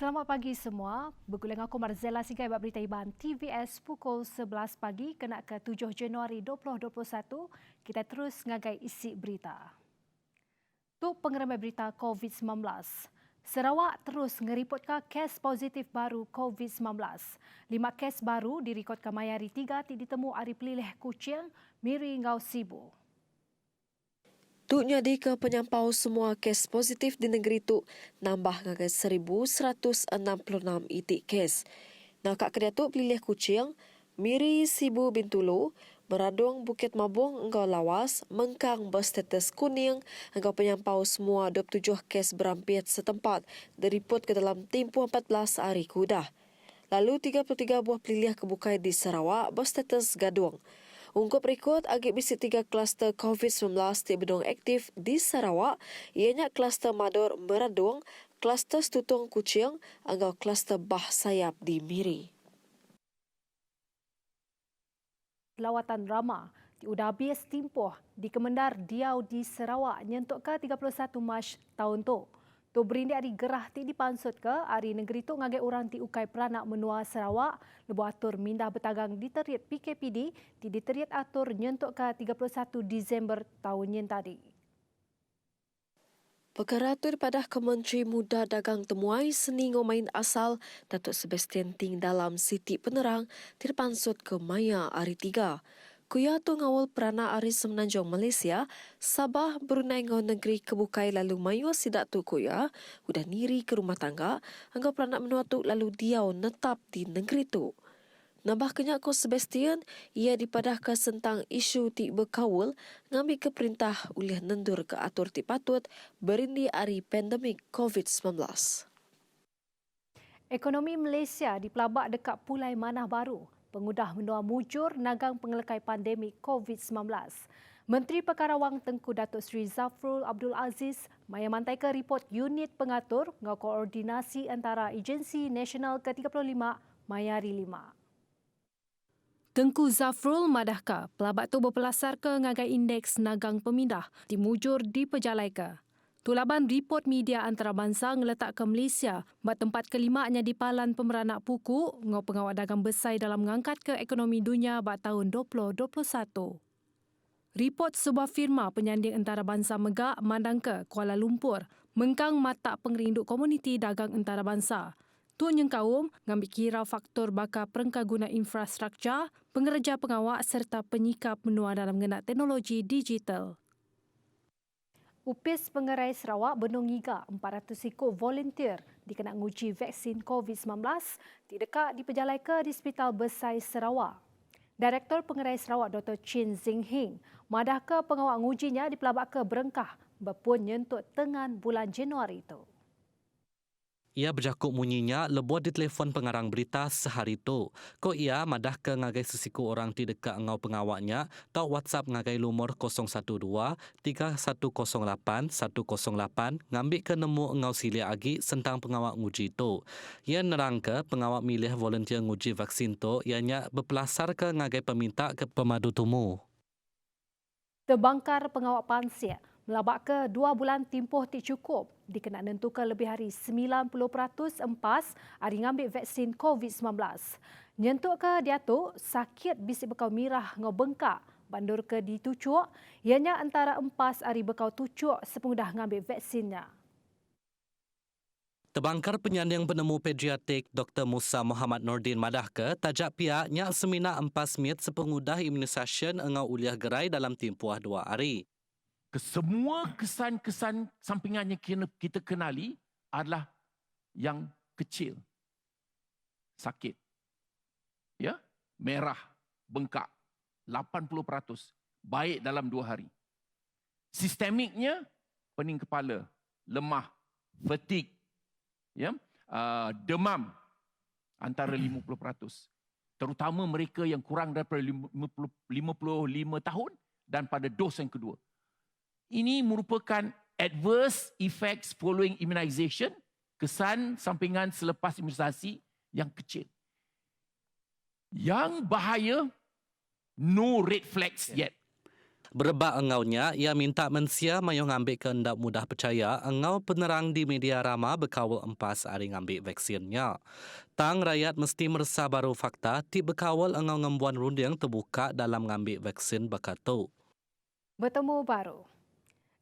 Selamat pagi semua. Berguling aku Marzella Sigai buat berita Iban TVS pukul 11 pagi kena ke 7 Januari 2021. Kita terus ngagai isi berita. Tuk pengeramai berita COVID-19. Sarawak terus ngeripotkan kes positif baru COVID-19. 5 kes baru direkodkan Mayari 3 ditemu hari pelilih Kuching, Miri Ngau Sibu. Tu nyadi ke penyampau semua kes positif di negeri tu nambah ngagai 1,166 itik kes. Nakak kedia tu pelilih Kuching, Miri Sibu Bintulu, Meradung Bukit Mabung engkau lawas, Mengkang berstatus kuning, engkau penyampau semua 27 kes berampit setempat diriput ke dalam tempoh 14 hari kudah. Lalu 33 buah pelilih kebukai di Sarawak berstatus gadung. Ungkup rekod agak bisi 3 kluster COVID-19 di bedung aktif di Sarawak, ianya kluster Madur Meradung, kluster Stutung Kuching, angau kluster Bah Sayap di Miri. Lawatan drama di udah habis timpoh di Kemendar Diau di Sarawak nyentuk ke 31 Mac tahun tu. Tu berindik hari gerah ti dipansut ke hari negeri tu ngagai orang ti ukai peranak menua Sarawak lebu atur mindah bertagang diteriat PKPD ti diteriat atur nyentuk ke 31 Disember tahun yen tadi. Perkara itu daripada Kementeri Muda Dagang Temuai Seni Ngomain Asal Datuk Sebastian Ting dalam Siti Penerang terpansut ke Maya hari 3. Kuya tu ngawal peranak Aris Semenanjung Malaysia, Sabah Brunei ngau negeri kebukai lalu mayu sidak tu kuya, udah niri ke rumah tangga, anggap peranak menua tu lalu diau netap di negeri tu. Nambah kenyak ko Sebastian, ia dipadahkan sentang isu ti berkawal ngambil ke perintah oleh nendur ke atur ti patut berindi hari pandemik COVID-19. Ekonomi Malaysia dipelabak dekat Pulai Manah Baru. Pengudah menua mujur nagang pengelekai pandemik COVID-19. Menteri Perkara Wang Tengku Datuk Seri Zafrul Abdul Aziz maya mantai ke report unit pengatur ngau koordinasi antara Agensi Nasional ke-35 Mayari 5. Tengku Zafrul madahka pelabak tu berpelasar ke ngagai indeks nagang pemindah dimujur di pejalai ke. Tulaban report media antarabangsa ngeletak ke Malaysia buat tempat kelimanya di palan pemeranak puku ngau pengawal dagang besar dalam mengangkat ke ekonomi dunia buat tahun 2021. Report sebuah firma penyanding antarabangsa megak mandang ke Kuala Lumpur mengkang mata pengerinduk komuniti dagang antarabangsa. Tu nyengkaum ngambil kira faktor bakal perengkah guna infrastruktur, pengerja pengawak serta penyikap menua dalam mengenal teknologi digital. Upis Pengerai Sarawak benung giga 400 ekor volunteer dikena nguji vaksin COVID-19 dekat di pejalai ke di Hospital Besar Sarawak. Direktor Pengerai Sarawak Dr. Chin Zing Hing madah ke pengawak ngujinya di pelabak ke berengkah berpun nyentut tengan bulan Januari itu. Ia berjakuk munyinya lebuat di telefon pengarang berita sehari tu. Ko ia madah ke ngagai sesiku orang ti dekat ngau pengawaknya tau WhatsApp ngagai lumur 012-3108-108 ngambil ke nemu ngau silia agi sentang pengawak nguji tu. Ia nerang ke pengawak milih volunteer nguji vaksin tu ianya berpelasar ke ngagai peminta ke pemadu tumu. Terbangkar pengawak pansia melabak ke 2 bulan timpoh ti cukup dikena nentukan lebih hari 90% empas hari ngambil vaksin COVID-19. Nyentuk ke dia tu sakit bisi bekau mirah ngau bengkak bandur ke ditucuk ianya antara empas hari bekau tucuk sepengudah ngambil vaksinnya. Terbangkar penyandang penemu pediatrik Dr. Musa Muhammad Nordin madah ke tajak pihaknya semina empas mit sepengudah imunisasi engau uliah gerai dalam tempoh 2 hari. Kesemua kesan-kesan sampingan yang kita kenali adalah yang kecil. Sakit. Ya, merah, bengkak, 80%. Baik dalam 2 hari. Sistemiknya, pening kepala, lemah, fatigue, ya, demam, antara 50%. Terutama mereka yang kurang daripada 55 tahun dan pada dos yang kedua. Ini merupakan adverse effects following immunization, kesan sampingan selepas imunisasi yang kecil. Yang bahaya, no red flags yet. Berebak engaunya, ia minta mensia mayo ngambil kehendak mudah percaya engau penerang di media rama berkawal empas hari ngambil vaksinnya. Tang rakyat mesti merasa baru fakta ti berkawal engau ngembuan runding terbuka dalam ngambil vaksin bakatu. Bertemu baru.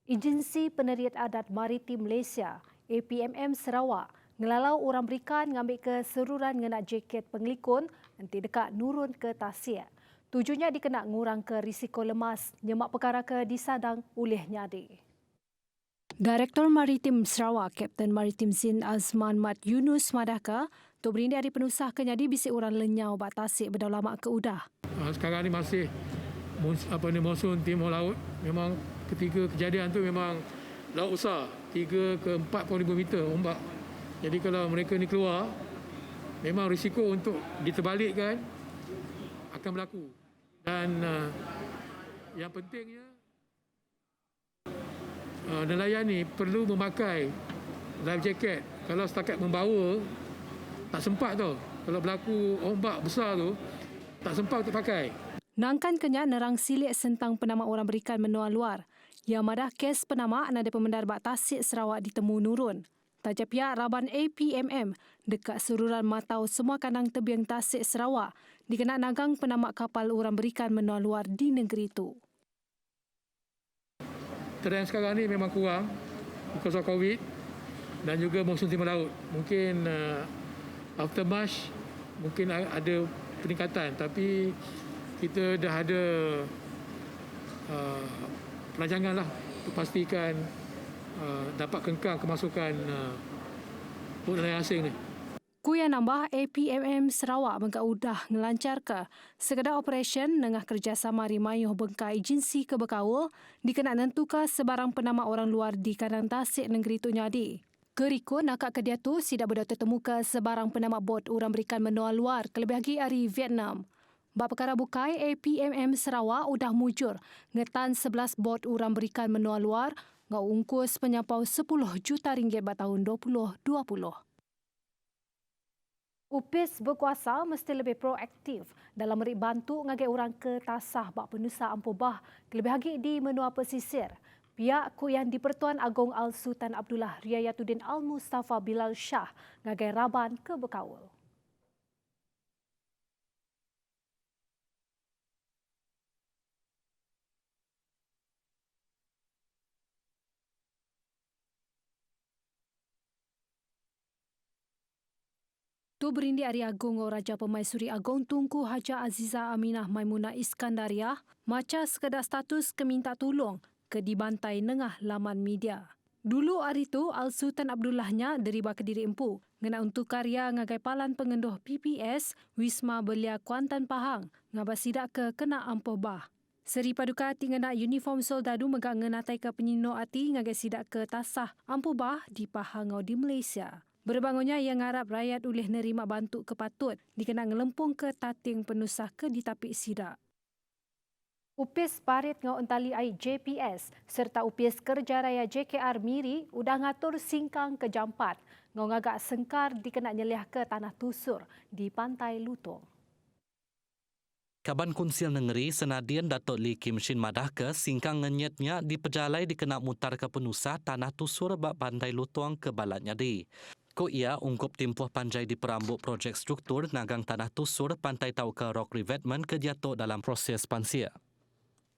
Agensi Peneriat Adat Maritim Malaysia, APMM Sarawak, ngelalau orang berikan ngambil keseruran ngena jaket pengelikun nanti dekat nurun ke Tasik. Tujuannya dikenak ngurang ke risiko lemas nyemak perkara ke disadang oleh nyadi. Direktur Maritim Sarawak, Kapten Maritim Zin Azman Mat Yunus Madaka, Tok Berindi Hari Penusah kenyadi bisik orang lenyau bat Tasik berdalamak ke udah. Sekarang ni masih monsun timur laut. Memang ketika kejadian tu memang laut besar, 3 ke 4.5 meter ombak. Jadi kalau mereka ni keluar, memang risiko untuk diterbalikkan akan berlaku. Dan yang pentingnya nelayan ni perlu memakai life jacket. Kalau setakat membawa tak sempat tau. Kalau berlaku ombak besar tu tak sempat untuk pakai. Nangkan kenyak nerang silik sentang penama orang berikan menua luar. Yang madah kes penama nada pemendar bak Tasik Sarawak ditemu nurun. Taja pihak Raban APMM dekat sururan matau semua kandang tebiang Tasik Sarawak dikena nagang penama kapal orang berikan menua luar di negeri itu. Trend sekarang ni memang kurang because of COVID dan juga monsun timur laut. Mungkin after March mungkin ada peningkatan, tapi kita dah ada perancangan lah untuk pastikan dapat kengkang kemasukan nelayan asing ni. Kuya nambah APMM Sarawak mengka udah ngelancar ke sekedar operasi nengah kerjasama rimayuh bengkai agensi kebekawal dikena nentuka sebarang penama orang luar di kandang Tasik negeri tu nyadi. Kerikun akak kedia tu sidak berdak temuka sebarang penama bot orang berikan menua luar kelebih lagi dari Vietnam. Bab perkara bukai APMM Sarawak udah mujur ngetan 11 bot orang berikan menua luar ngau ungkus penyampau 10 juta ringgit pada tahun 2020. UPIS berkuasa mesti lebih proaktif dalam memberi bantu ngagai orang ke tasah bak penusa ampubah kelebih lagi di menua pesisir. Pihak Kuyan di-Pertuan Agong Al-Sultan Abdullah Riayatuddin Al-Mustafa Bilal Shah ngagai Raban ke Bekawal. Tu berindi Ari Agong Raja Pemaisuri Agong Tunku Haja Aziza Aminah Maimunah Iskandariah maca sekadar status keminta tolong ke dibantai nengah laman media. Dulu hari tu Al-Sultan Abdullahnya deriba Kediri Empu ngena untuk karya ngagai palan pengenduh PPS Wisma Belia Kuantan Pahang ngabas sidak ke kena ampuh bah. Seri paduka tingena uniform soldadu megang ngenatai ke penyino ati ngagai sidak ke tasah ampuh bah di Pahangau di Malaysia. Berbangunnya yang harap rakyat boleh nerima bantu kepatut dikena ngelempung ke tating penusah ke ditapik sidak. UPIS Parit ngau entali JPS serta UPIS Kerja Raya JKR Miri udah ngatur singkang ke jam 4 ngau ngagak sengkar dikena nyeliah ke tanah tusur di Pantai Lutong. Kaban Kunsil Negeri senadian Datuk Lee Kim Shin madah ke singkang ngenyetnya di pejalai dikena mutar ke penusah tanah tusur bak Pantai Lutong ke balatnya di. Ko ia ungkup timpuh panjai di perambut projek struktur nagang tanah tusur Pantai Tau ke Rock Revetment ke jatuh dalam proses pansia.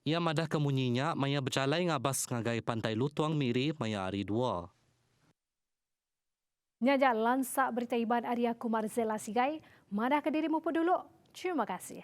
Ia madah kemunyinya maya berjalai ngabas ngagai Pantai Lutong Miri maya hari 2. Nyajak lansak berita Iban Arya Kumar Zela Sigai, madah ke dirimu peduluk. Terima kasih.